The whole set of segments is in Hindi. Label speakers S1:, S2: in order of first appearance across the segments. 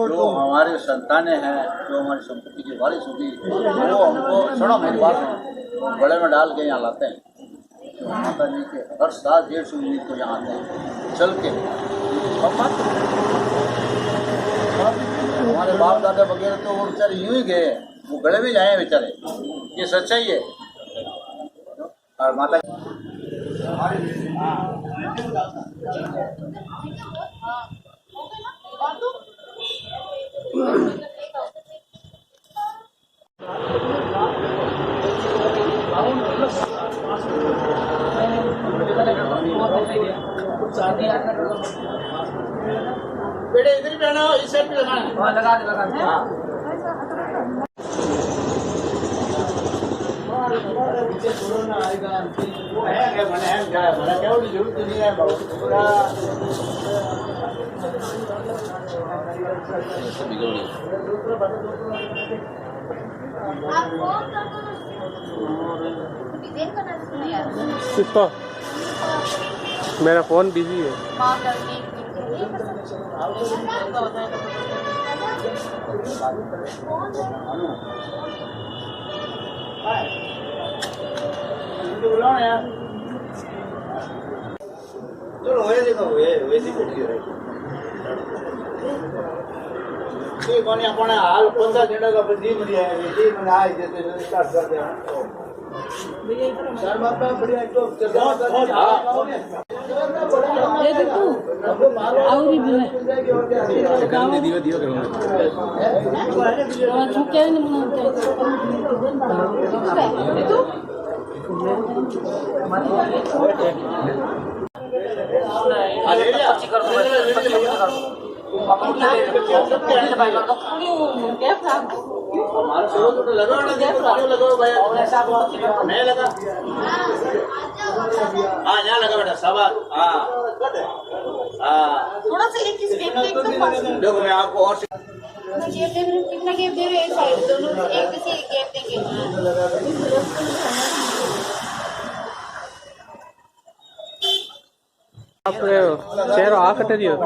S1: जो हमारे संतानें हैं, जो हमारी संपत्ति की वारिस होगी, वो हमको सुनो मेरी बात है, बड़े में डाल के यहाँ लाते हैं। तो माता जी के हर साल 150 यूनिट को यहाँ आते हैं चल के। हमारे बाप दादा वगैरह तो वो बेचारे यूं ही गए, वो गले भी जाए बेचारे, ये सच्चाई है। और माता बेटे इधर भी आना, इस साइड पे लगाना। लगा दे। जरूरत नहीं है
S2: किसको? मेरा फोन बिजी है।
S1: चलो देखो वैसे कोणी आपण हाल 15 झेंडा का बंदी मरी है जी मन आए जैसे स्टार्ट कर दिया सर बाप बढ़िया तो चर्चा
S3: ये देखो आउरी भी है काम दियो दियो करो झुके नहीं बनाते तो अरे अच्छी कर दो हमारा शुरू तो लगाओ भैया नहीं लगा। हाँ यहाँ लगा बेटा सवाल। हाँ थोड़ा सा
S1: देखो मैं आपको और
S3: कितना गैप दे रहे हैं साइड दोनों एक से गैप देंगे।
S2: आप चेहरा आ कटे दियो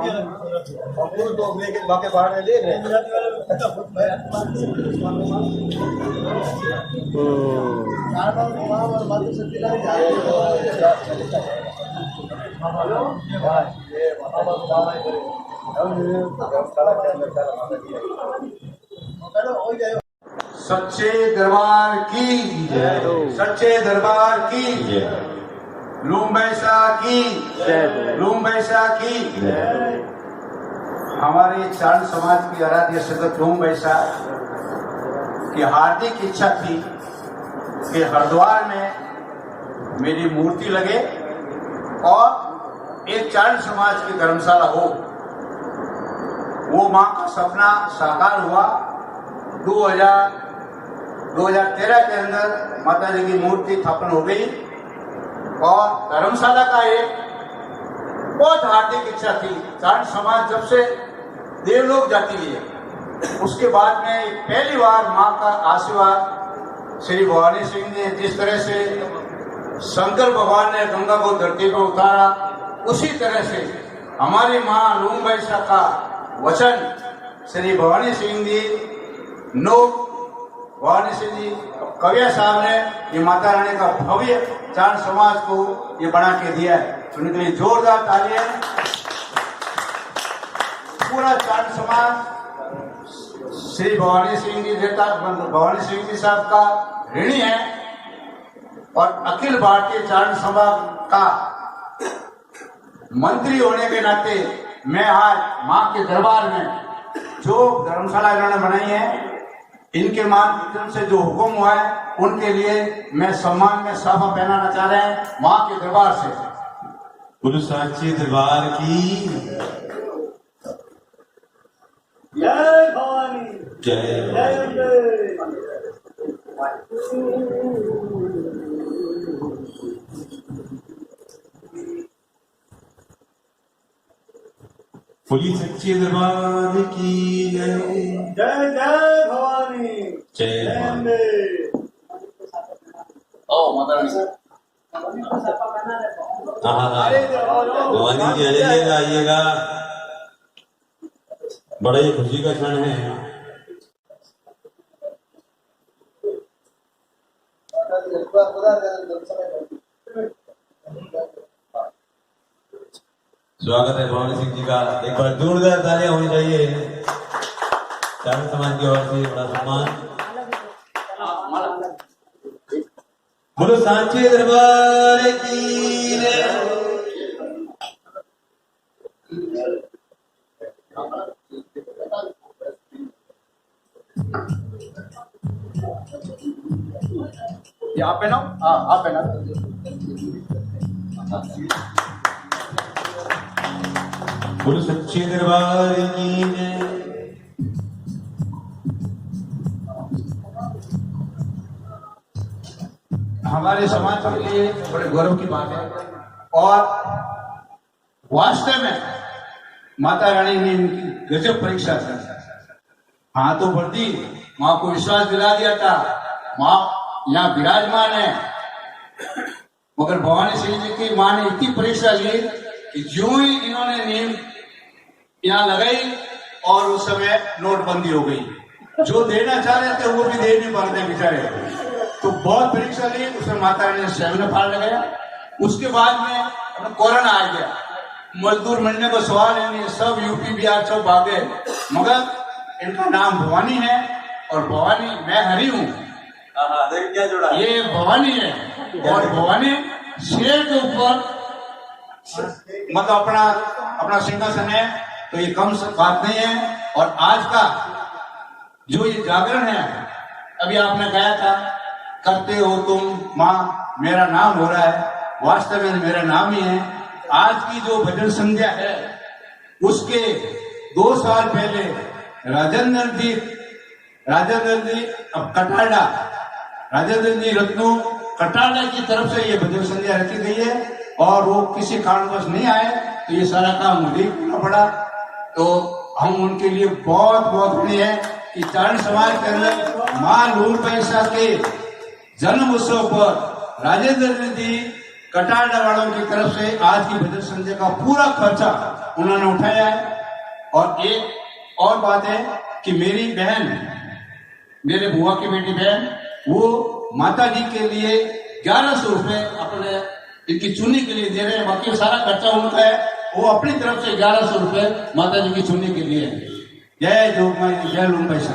S1: बाकी बाहर देख रहे
S4: सच्चे दरबार की जय, सच्चे दरबार की जय, लूम बैसा की जय, लूम बैसा की जय। हमारे चारण समाज की आराध्य सदस्य लूम बैसा की हार्दिक इच्छा थी कि हरिद्वार में मेरी मूर्ति लगे और एक चारण समाज की धर्मशाला हो। वो मां का सपना साकार हुआ। 2013 के अंदर माता जी की मूर्ति स्थापन हो गई और धर्मशाला का एक बहुत हार्दिक इच्छा थी। चारण समाज जब से देवलोक जाती है उसके बाद में पहली बार मां का आशीर्वाद श्री भवानी सिंह ने जिस तरह से शंकर भगवान ने गंगा को धरती पर उतारा, उसी तरह से हमारी मां लूम बैसा का वचन श्री भवानी सिंह जी भवानी सिंह जी कविया साहब ने ये माता रानी का भव्य चारण समाज को ये बना के दिया है। उनके लिए जोरदार तालियां। पूरा चारण समाज श्री भवानी सिंह जी भवानी सिंह जी साहब का ऋणी है और अखिल भारतीय चारण समाज का मंत्री होने के नाते मैं आज मां के दरबार में जो धर्मशाला इन्होंने बनाई है, इनके माध्यम से जो हुक्म हुआ है, उनके लिए मैं सम्मान में साफा पहनाना चाह रहे हैं माँ के दरबार से।
S5: गुरु साक्षी दरबार की
S4: जय भवानी,
S5: जय। बोली सच्चे दरबार की जय।
S4: जय जय भवानी,
S5: जय
S4: अम्बे।
S1: ओ माता रानी
S5: भवानी जी आइएगा आइएगा, बड़ा ही खुशी का क्षण है। स्वागत है भवानी सिंह जी का। एक बार जोरदार तालियां होनी चाहिए। चारण समाज की ओर से बड़ा सम्मान। बोलो सांचे दरबार की जय।
S4: ये आप पहनाओ। हाँ आप पहनाओ।
S5: बोलो सच्चे दरबार की जय।
S4: हमारे समाज के लिए बड़े गौरव की बात है और वास्तव में माता रानी ने इनकी गजब परीक्षा की। हाँ तो भर दी, माँ को विश्वास दिला दिया था, माँ यहाँ विराजमान है, मगर भवानी सिंह जी की माँ ने इतनी परीक्षा ली कि जो ही इन्होंने नींव यहाँ लगाई और उस समय नोटबंदी हो गई। जो देना चाह रहे थे वो भी दे नहीं पा रहे बेचारे। तो बहुत परीक्षा ली, उसमें माता रानी ने स्वयं फाड़ लगाया। उसके बाद में अपना कोरोना आ गया, मजदूर मिलने का सवाल है नहीं, सब यूपी बिहार सब भागे, मगर इनका नाम भवानी है और भवानी मैं हरी हूँ।
S5: क्या जोड़ा?
S4: ये भवानी है और भवानी शेर के ऊपर मतलब अपना सिंहासन है, तो ये कम बात नहीं है। और आज का जो ये जागरण है, अभी आपने कहा था करते हो तुम माँ, मेरा नाम हो रहा है, वास्तव में मेरा नाम ही है। आज की जो भजन संध्या है, उसके 2 साल पहले राजेंद्र जी अब कटाड़ा, राजेंद्र जी रत्नू कटाड़ा की तरफ से ये भजन संध्या रखी गई है और वो किसी कारणवश नहीं आए, तो ये सारा काम मुझे करना पड़ा। तो हम उनके लिए बहुत बहुत ऋणी है कि चारण समाज के अंदर माँ लूल पैसा के जन्म उत्सव पर राजेंद्र जी कटाड़ा वालों की तरफ से आज की भजन संध्या का पूरा खर्चा उन्होंने उठाया है। और एक और बात है कि मेरी बहन, मेरे बुआ की बेटी बहन, वो माता जी के लिए 1100 रुपए अपने इनकी चुन्नी के लिए दे रहे हैं। बाकी सारा खर्चा उनका है, वो अपनी तरफ से 1100 रुपए माता जी की चुन्नी के लिए। जय जय लूम पैसा,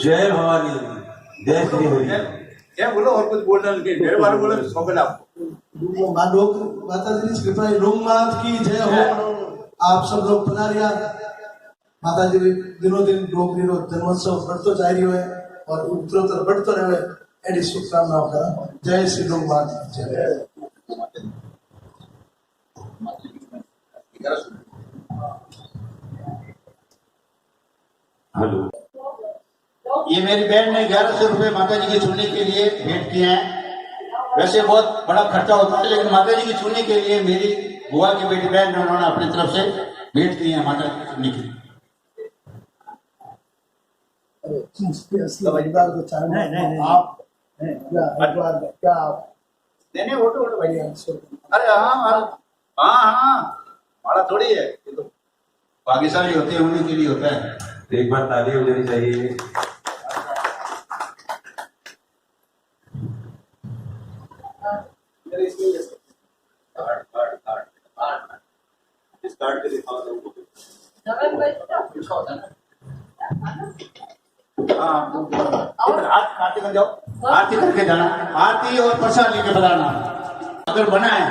S5: जय भवानी, जय श्री हरि।
S4: क्या बोलो और कुछ बोलना नहीं, मेरे बारे बोलो सौंपे आपको।
S6: माता जी की कृपा लोग मात की जय हो। आप सब लोग पधारिया। माता जी दिनों दिन डोगरी रो जन्मोत्सव बढ़तो जा रही है और उत्तरोत्तर बढ़तो रहे। एडी शुभकामनाओं का। जय श्री लोग मात की जय।
S5: हेलो,
S4: ये मेरी बहन ने 1100 रुपए माता जी की चुन्नी के लिए भेंट किए हैं। वैसे बहुत बड़ा खर्चा होता है, लेकिन माता जी की चुन्नी के लिए मेरी बुआ की बेटी बहन ने उन्होंने अपनी तरफ से भेंट की है माता जी की चुन्नी के लिए।
S6: नहीं आप क्या आप
S4: नहीं वो तो भैया। अरे हाँ बड़ा थोड़ी है, ये तो भाग्यशाली होते हैं उन्हीं के लिए होता है।
S5: एक बार ताली हो जानी चाहिए।
S4: इस कार्ड के दिखाओ तो आरती कर जाओ, आरती करके जाना, आरती और प्रसाद लेके बताना। अगर बना है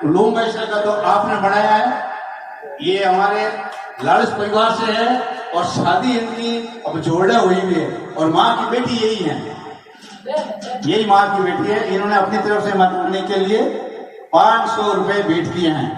S4: लोग ऐसा का तो आपने बनाया है, ये हमारे लालच परिवार से है और शादी इनकी अब जोड़ा हुई भी है और माँ की बेटी यही है, यही माँ की बेटी है। इन्होंने अपनी तरफ से मत करने के लिए 500 रुपए भेंट किए हैं।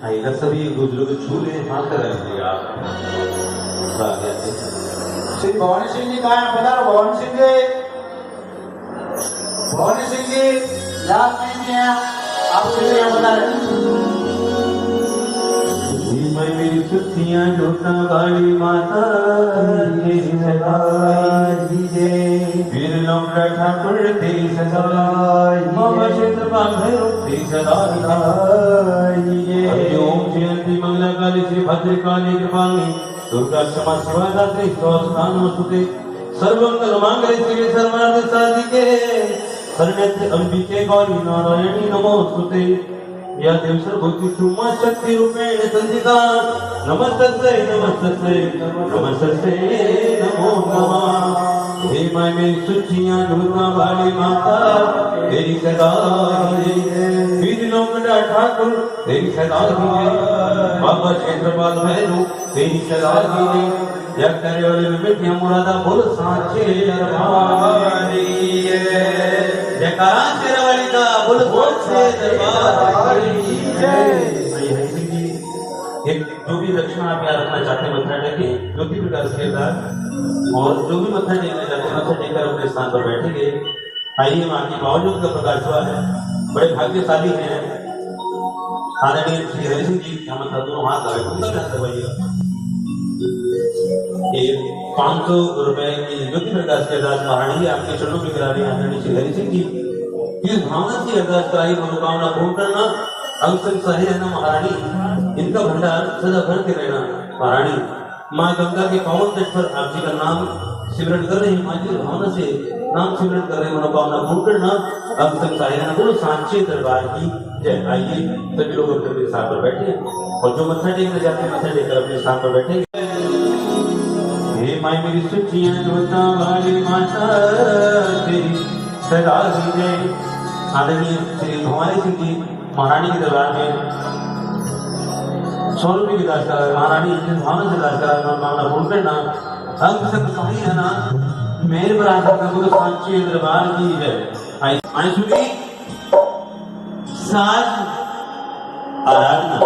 S5: आइएगा सभी बुजुर्ग छू ले हाथ कर रहे आप।
S4: श्री भवानी सिंह जी कहाँ है? बता रहा भवानी सिंह जी, भवानी सिंह जी याद नहीं है आप यहाँ बता रहे।
S5: मेरी छुट्टियां लूटना वाली माता तेरी सगाई फिर लौटा ठाकुर तेरी सगाई मामा क्षेत्र बांधो तेरी सगाई ओम जयंती मंगला काली श्री भद्र काली कृपाणी दुर्गा क्षमा शिवा दात्री स्वास्थान नमस्ते सर्वमंगल मांगल्ये शिवे सर्वार्थ साधिके शरण्ये अंबिके गौरी नारायणी नमोस्तुते या देव सर्वभूति तुमा शक्ति रूपेण संधिता नमस्तस्यै नमस्तस्यै नमस्तस्यै नमो नमः। हे माय मेरी सुचियां ढूंढना वाली माता तेरी सगाई बीज लोकड़ा ठाकुर तेरी सगाई बाबा क्षेत्रपाल भैरू तेरी सगाई या करे वाले में बेटियां मुरादा बोल सांचे दरबार जयकारा तेरा वाली का बोल से दरबार एक जो भी दक्षिणा आप यहाँ रखना चाहते हैं मत्था टेके जो भी प्रकार के बाद और जो भी मत्था टेकना चाहते हैं मत्था टेकर अपने स्थान पर बैठेंगे। आइए माँ की बावजूद का प्रकाश हुआ है, बड़े भाग्यशाली हैं आदरणीय श्री हरि सिंह जी। क्या मतलब दोनों हाथ लगे 500 रुपए की ज्योति प्रकाश की अरदास महारानी आपके चरणों में करा रहे हैं आदरणीय श्री हरि सिंह जी। इस भावना की अरदास कराई मनोकामना पूर्ण करना अवसर सही रहना महारानी, इनका भंडार सदा भरते रहना महारानी। माँ गंगा के पावन तट पर आप जी का नाम सिमरन कर रहे हैं, माँ जी भावना से नाम सिमरन कर रहे हैं, मनोकामना पूर्ण करना अवसर सही रहना। बोलो सांचे दरबार की जय। आइए सभी लोग अपने स्थान पर बैठे और जो मत्था टेकना चाहते हैं मत्था टेकर अपने स्थान पर बैठे। हे माय मेरी सुचियां ढूंढना वाली माता तेरी सगाई जय। आदरणीय श्री भवानी सिंह जी महारानी के दरबार में 100 रुपये की दास करा महारानी जिस भावना से दास करा मामला पूर्ण करना अंग सब सही है ना मेरे पर आशा करो सांचे दरबार की जय। आए सुनी साज आराधना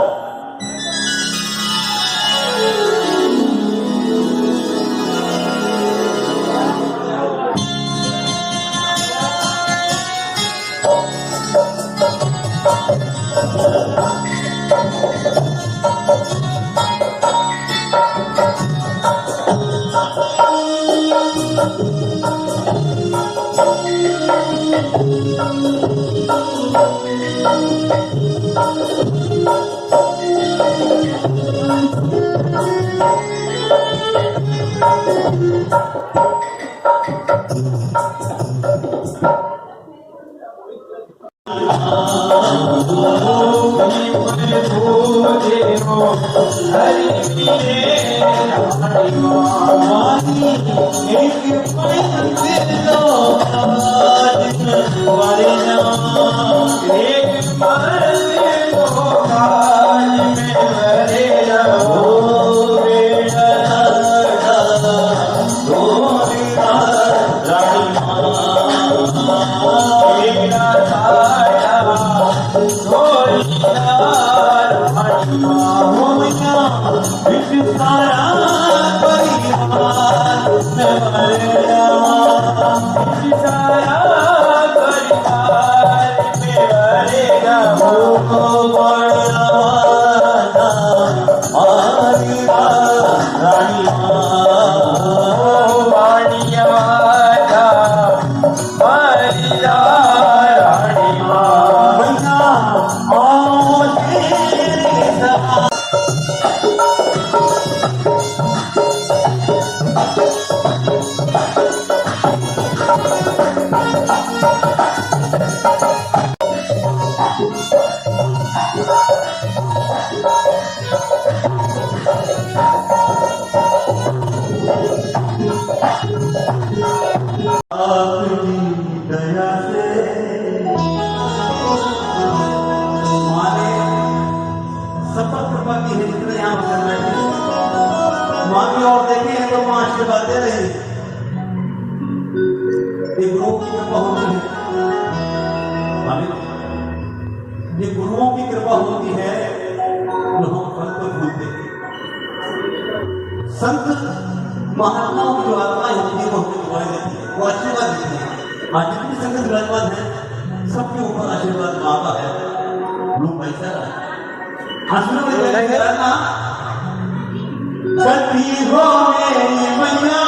S7: Oh
S5: ये गुरुओं की कृपा होती है जो हम फल को भूलते हैं। संत महात्माओं की जो आत्माएं होती है वो हमें दुआएं देती है, वो आशीर्वाद देती है। आज जितनी संगत विराजमान है सबके ऊपर आशीर्वाद माँ का है। लोग पैसा करना सती हो मेरी मैया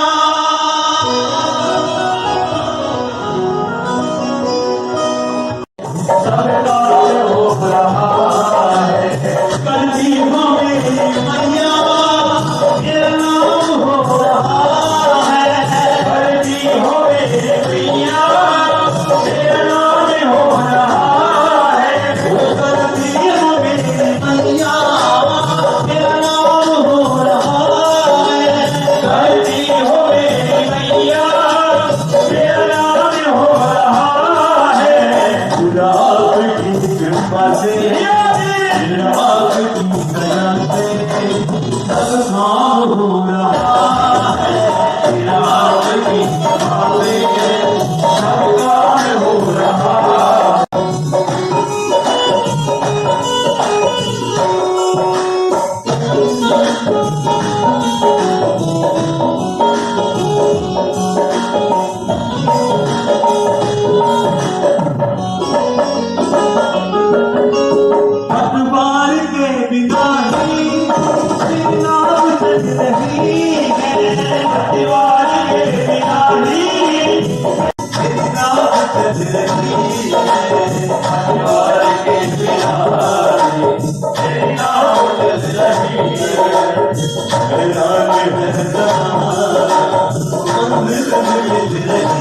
S7: Thank you.